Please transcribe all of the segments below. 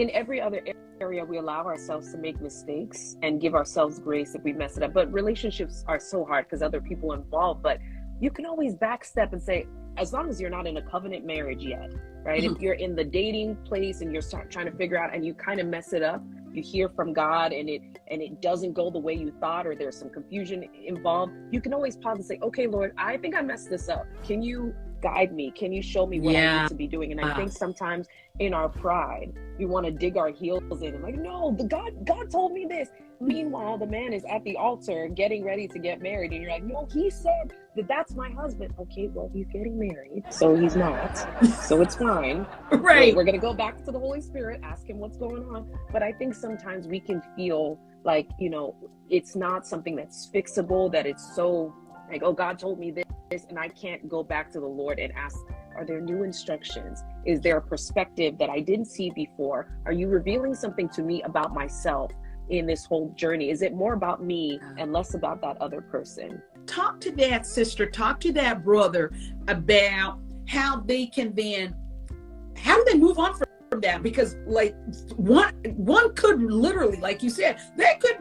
in every other area, we allow ourselves to make mistakes and give ourselves grace if we mess it up. But relationships are so hard because other people are involved. But you can always backstep and say, as long as you're not in a covenant marriage yet, right? If you're in the dating place and you're trying to figure out and you kind of mess it up, you hear from God and it doesn't go the way you thought, or there's some confusion involved, you can always pause and say, okay, Lord, I think I messed this up. Can you guide me? Can you show me what I need to be doing? And I think sometimes in our pride, we want to dig our heels in and like, no, God told me this. Meanwhile, the man is at the altar getting ready to get married. And you're like, no, he said that's my husband. Okay, well, he's getting married, so he's not. So it's fine. Right. We're going to go back to the Holy Spirit, ask him what's going on. But I think sometimes we can feel like, it's not something that's fixable, that it's so like, oh, God told me this, and I can't go back to the Lord and ask, are there new instructions? Is there a perspective that I didn't see before? Are you revealing something to me about myself in this whole journey? Is it more about me and less about that other person? Talk to that sister, talk to that brother about how they can then, how do they move on from that? Because like one could literally, like you said, they could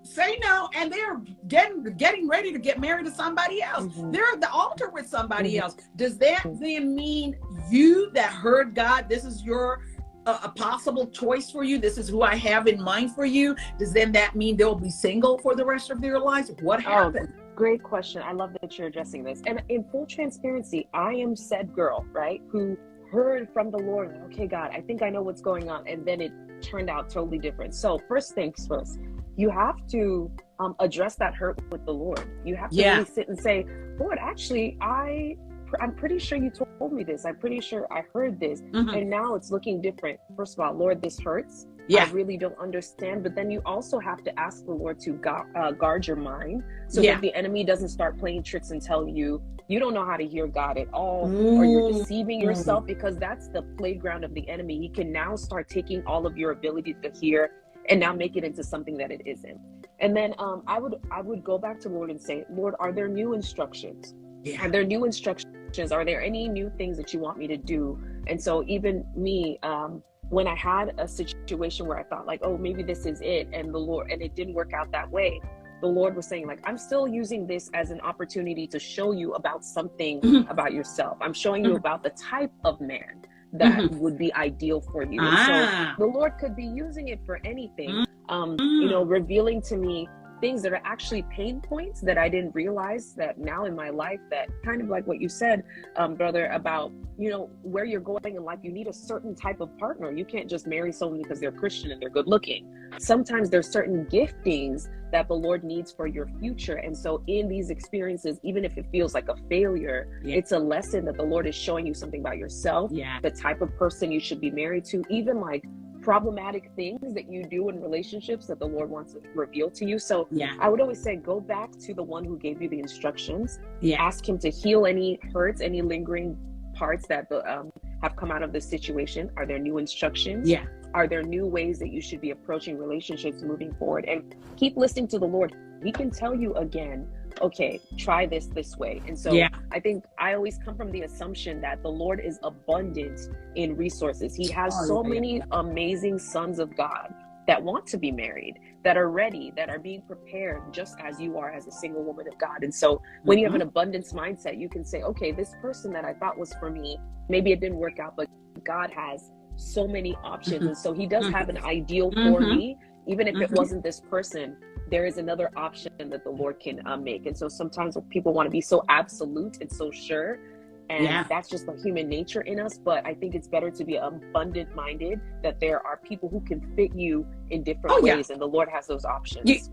say no, and they're getting ready to get married to somebody else. They're at the altar with somebody else. Does that then mean you that heard God, this is your a possible choice for you, this is who I have in mind for you, does then that mean they'll be single for the rest of their lives? What happened? Great question. I love that you're addressing this. And in full transparency, I am said girl, right, who heard from the Lord, okay, God, I think I know what's going on, and then it turned out totally different. So first things first, you have to address that hurt with the Lord. You have to really sit and say, Lord, actually, I'm pretty sure you told me this. I'm pretty sure I heard this. And now it's looking different. First of all, Lord, this hurts. I really don't understand. But then you also have to ask the Lord to guard your mind so that the enemy doesn't start playing tricks and tell you, you don't know how to hear God at all, or you're deceiving yourself, because that's the playground of the enemy. He can now start taking all of your ability to hear and now make it into something that it isn't. And then I would go back to the Lord and say, Lord, are there new instructions? Are there new instructions? Are there any new things that you want me to do? And so even me, when I had a situation where I thought like, oh, maybe this is it, and the Lord, and it didn't work out that way, the Lord was saying like, I'm still using this as an opportunity to show you about something about yourself. I'm showing you about the type of man that would be ideal for you. And so the Lord could be using it for anything, revealing to me things that are actually pain points that I didn't realize that now in my life, that kind of like what you said, brother, about, where you're going in life, you need a certain type of partner. You can't just marry someone because they're Christian and they're good looking. Sometimes there's certain giftings that the Lord needs for your future. And so in these experiences, even if it feels like a failure, it's a lesson that the Lord is showing you something about yourself, the type of person you should be married to, even like problematic things that you do in relationships that the Lord wants to reveal to you. So I would always say, go back to the one who gave you the instructions. Ask him to heal any hurts, any lingering parts that have come out of this situation. Are there new instructions? Are there new ways that you should be approaching relationships moving forward? And keep listening to the Lord. He can tell you again, okay, try this way. And so I think I always come from the assumption that the Lord is abundant in resources. He has so many amazing sons of God that want to be married, that are ready, that are being prepared, just as you are as a single woman of God. And so when you have an abundance mindset, you can say, okay, this person that I thought was for me, maybe it didn't work out, but God has so many options. And so he does have an ideal for me. Even if it wasn't this person, there is another option that the Lord can make. And so sometimes people want to be so absolute and so sure, and that's just the human nature in us. But I think it's better to be abundant minded, that there are people who can fit you in different ways, and the Lord has those options.